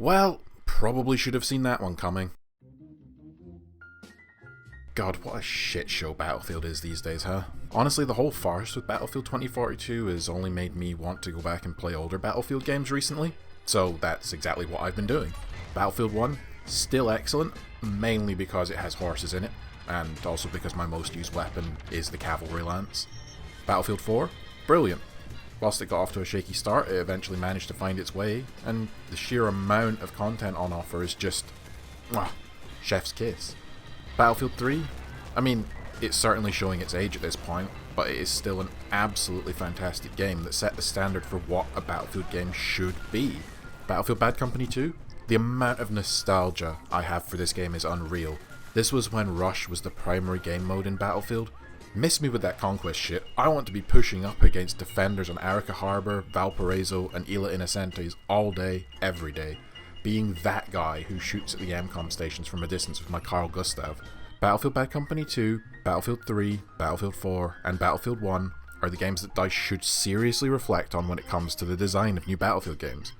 Well, probably should have seen that one coming. God, what a shit show Battlefield is these days, huh? Honestly, the whole farce with Battlefield 2042 has only made me want to go back and play older Battlefield games recently, so that's exactly what I've been doing. Battlefield 1, still excellent, mainly because it has horses in it, and also because my most used weapon is the cavalry lance. Battlefield 4, brilliant. Whilst it got off to a shaky start, it eventually managed to find its way, and the sheer amount of content on offer is just... chef's kiss. Battlefield 3, I mean, it's certainly showing its age at this point, but it is still an absolutely fantastic game that set the standard for what a Battlefield game should be. Battlefield Bad Company 2, the amount of nostalgia I have for this game is unreal. This was when Rush was the primary game mode in Battlefield. Miss me with that conquest shit. I want to be pushing up against defenders on Arica Harbor, Valparaiso, and Isla Inocentes all day, every day. Being that guy who shoots at the MCOM stations from a distance with my Carl Gustav. Battlefield Bad Company 2, Battlefield 3, Battlefield 4, and Battlefield 1 are the games that DICE should seriously reflect on when it comes to the design of new Battlefield games.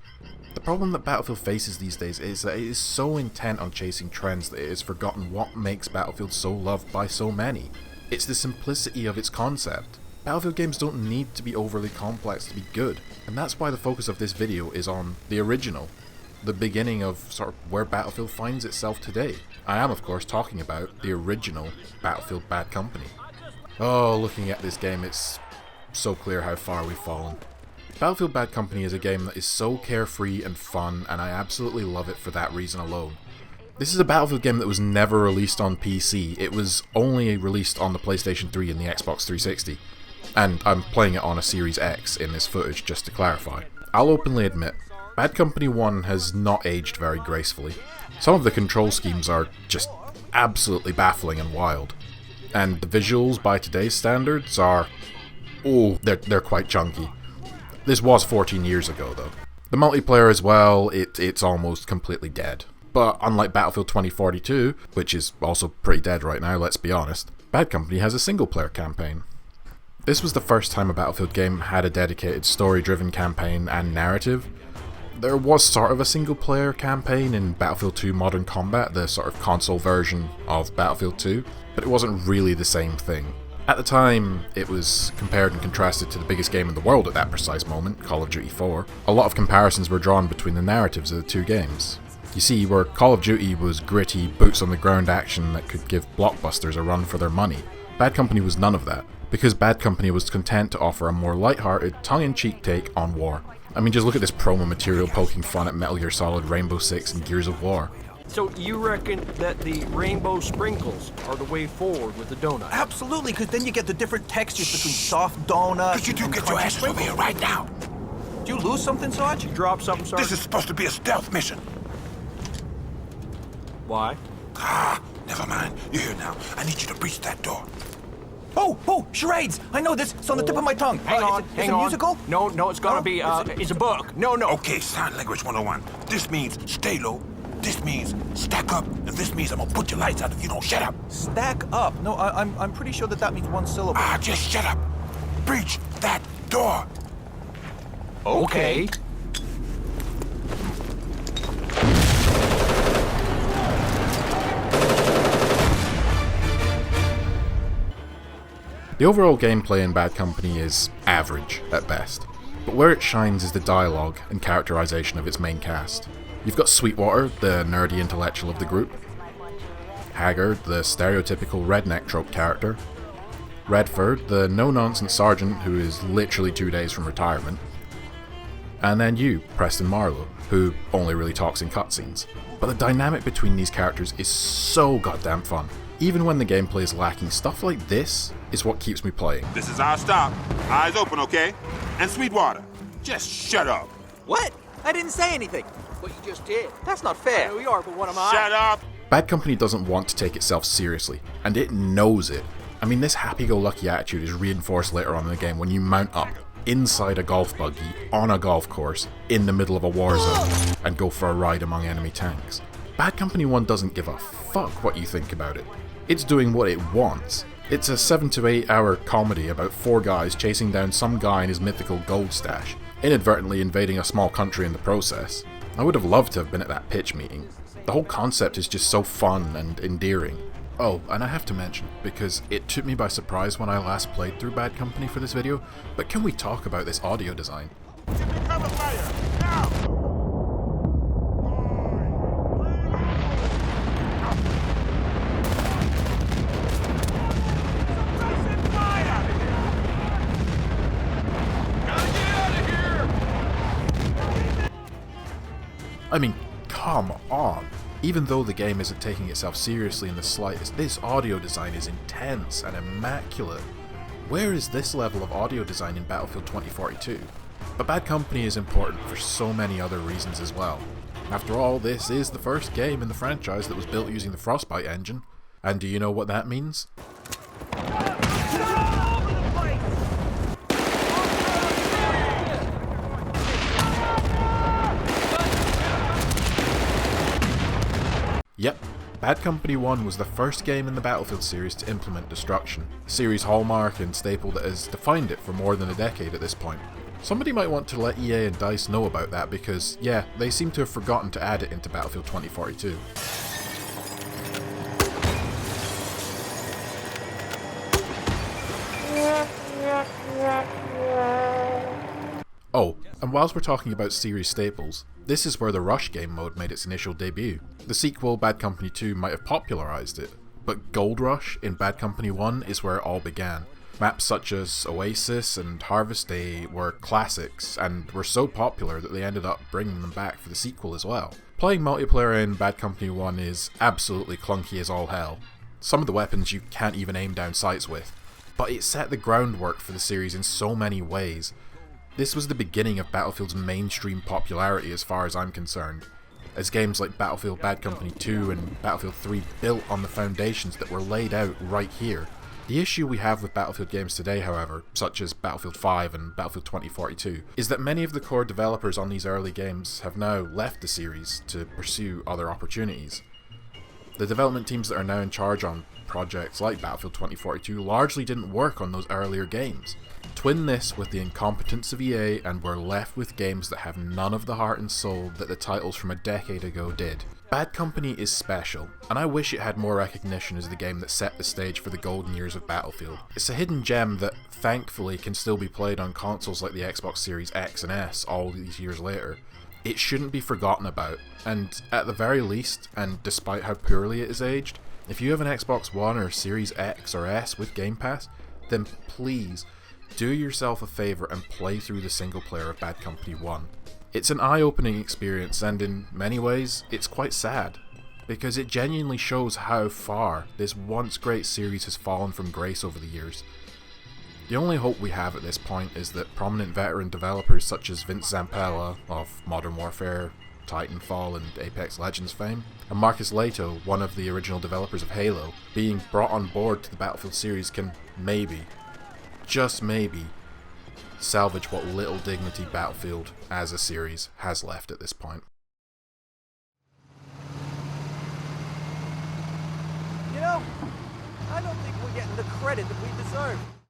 The problem that Battlefield faces these days is that it is so intent on chasing trends that it has forgotten what makes Battlefield so loved by so many. It's the simplicity of its concept. Battlefield games don't need to be overly complex to be good, and that's why the focus of this video is on the original. The beginning of sort of where Battlefield finds itself today. I am of course talking about the original Battlefield Bad Company. Oh, looking at this game, it's so clear how far we've fallen. Battlefield Bad Company is a game that is so carefree and fun, and I absolutely love it for that reason alone. This is a Battlefield game that was never released on PC, it was only released on the PlayStation 3 and the Xbox 360. And I'm playing it on a Series X in this footage, just to clarify. I'll openly admit, Bad Company 1 has not aged very gracefully. Some of the control schemes are just absolutely baffling and wild. And the visuals by today's standards are... they're quite chunky. This was 14 years ago though. The multiplayer as well, it's almost completely dead. But unlike Battlefield 2042, which is also pretty dead right now, let's be honest, Bad Company has a single player campaign. This was the first time a Battlefield game had a dedicated story-driven campaign and narrative. There was sort of a single-player campaign in Battlefield 2 Modern Combat, the sort of console version of Battlefield 2, but it wasn't really the same thing. At the time, it was compared and contrasted to the biggest game in the world at that precise moment, Call of Duty 4. A lot of comparisons were drawn between the narratives of the two games. You see, where Call of Duty was gritty, boots-on-the-ground action that could give blockbusters a run for their money, Bad Company was none of that, because Bad Company was content to offer a more light-hearted, tongue-in-cheek take on war. I mean, just look at this promo material poking fun at Metal Gear Solid, Rainbow Six, and Gears of War. So you reckon that the rainbow sprinkles are the way forward with the donut? Absolutely, because then you get the different textures between soft donuts. Could you two get your asses over here right now? Did you lose something, Sarge? You drop something, Sarge? This is supposed to be a stealth mission. Why? Never mind. You're here now. I need you to breach that door. Oh, charades! I know this. It's on the tip of my tongue. Hang on, is it musical? No, it's gotta No? be, Is it- it's a book. No. Okay, sign language 101. This means stay low. This means stack up. And this means I'm gonna put your lights out if you don't shut up. Stack up. No, I'm pretty sure that means one syllable. Just shut up. Breach that door. Okay. The overall gameplay in Bad Company is average, at best, but where it shines is the dialogue and characterization of its main cast. You've got Sweetwater, the nerdy intellectual of the group, Haggard, the stereotypical redneck trope character, Redford, the no-nonsense sergeant who is literally 2 days from retirement, and then you, Preston Marlowe, who only really talks in cutscenes. But the dynamic between these characters is so goddamn fun. Even when the gameplay is lacking, stuff like this is what keeps me playing. This is our stop. Eyes open, okay? And Sweetwater, just shut up. What? I didn't say anything. But you just did. That's not fair. I know you are, but what am I? Shut up. Bad Company doesn't want to take itself seriously, and it knows it. I mean, this happy-go-lucky attitude is reinforced later on in the game when you mount up inside a golf buggy on a golf course in the middle of a war zone and go for a ride among enemy tanks. Bad Company 1 doesn't give a fuck what you think about it. It's doing what it wants. It's a 7 to 8 hour comedy about 4 guys chasing down some guy in his mythical gold stash, inadvertently invading a small country in the process. I would have loved to have been at that pitch meeting. The whole concept is just so fun and endearing. Oh, and I have to mention, because it took me by surprise when I last played through Bad Company for this video, but can we talk about this audio design? Cover fire! Now! I mean, come on! Even though the game isn't taking itself seriously in the slightest, this audio design is intense and immaculate. Where is this level of audio design in Battlefield 2042? But Bad Company is important for so many other reasons as well. After all, this is the first game in the franchise that was built using the Frostbite engine. And do you know what that means? Yep, Bad Company 1 was the first game in the Battlefield series to implement destruction, a series hallmark and staple that has defined it for more than a decade at this point. Somebody might want to let EA and DICE know about that because, yeah, they seem to have forgotten to add it into Battlefield 2042. Oh, and whilst we're talking about series staples, this is where the Rush game mode made its initial debut. The sequel, Bad Company 2, might have popularised it, but Gold Rush in Bad Company 1 is where it all began. Maps such as Oasis and Harvest Day were classics, and were so popular that they ended up bringing them back for the sequel as well. Playing multiplayer in Bad Company 1 is absolutely clunky as all hell. Some of the weapons you can't even aim down sights with, but it set the groundwork for the series in so many ways. This was the beginning of Battlefield's mainstream popularity as far as I'm concerned, as games like Battlefield Bad Company 2 and Battlefield 3 built on the foundations that were laid out right here. The issue we have with Battlefield games today, however, such as Battlefield 5 and Battlefield 2042, is that many of the core developers on these early games have now left the series to pursue other opportunities. The development teams that are now in charge on projects like Battlefield 2042 largely didn't work on those earlier games. Twin this with the incompetence of EA and we're left with games that have none of the heart and soul that the titles from a decade ago did. Bad Company is special, and I wish it had more recognition as the game that set the stage for the golden years of Battlefield. It's a hidden gem that, thankfully, can still be played on consoles like the Xbox Series X and S all these years later. It shouldn't be forgotten about, and at the very least, and despite how poorly it is aged, if you have an Xbox One or Series X or S with Game Pass, then please do yourself a favour and play through the single player of Bad Company 1. It's an eye-opening experience, and in many ways, it's quite sad, because it genuinely shows how far this once great series has fallen from grace over the years. The only hope we have at this point is that prominent veteran developers such as Vince Zampella of Modern Warfare, Titanfall and Apex Legends fame, and Marcus Leto, one of the original developers of Halo, being brought on board to the Battlefield series can maybe, just maybe, salvage what little dignity Battlefield as a series has left at this point. You know, I don't think we're getting the credit that we deserve.